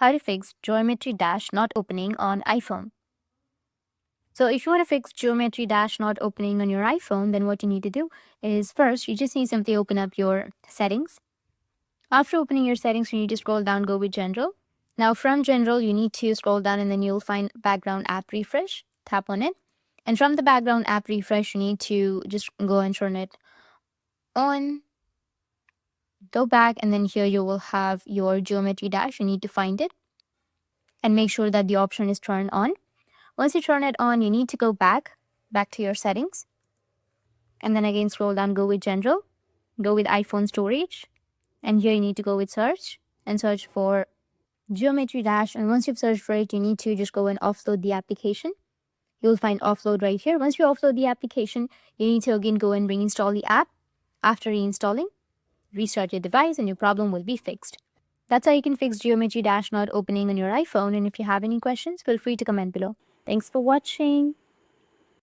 how to fix geometry dash not opening on iPhone. So if you want to fix geometry dash not opening on your iPhone, then what you need to do is first, you just need to simply open up your settings. After opening your settings, you need to scroll down, go with general. Now from general, you need to scroll down and then you'll find background app refresh. Tap on it. And from the background app refresh, you need to just go and turn it on. Go back and then here you will have your geometry dash. You need to find it and make sure that the option is turned on. Once you turn it on, you need to go back to your settings. And then again, scroll down, go with general, go with iPhone storage. And here you need to go with search and search for geometry dash. And once you've searched for it, you need to just go and offload the application. You'll find offload right here. Once you offload the application, you need to again go and reinstall the app. After reinstalling, restart your device and your problem will be fixed. That's how you can fix geometry dash not opening on your iPhone. And if you have any questions, feel free to comment below. Thanks for watching.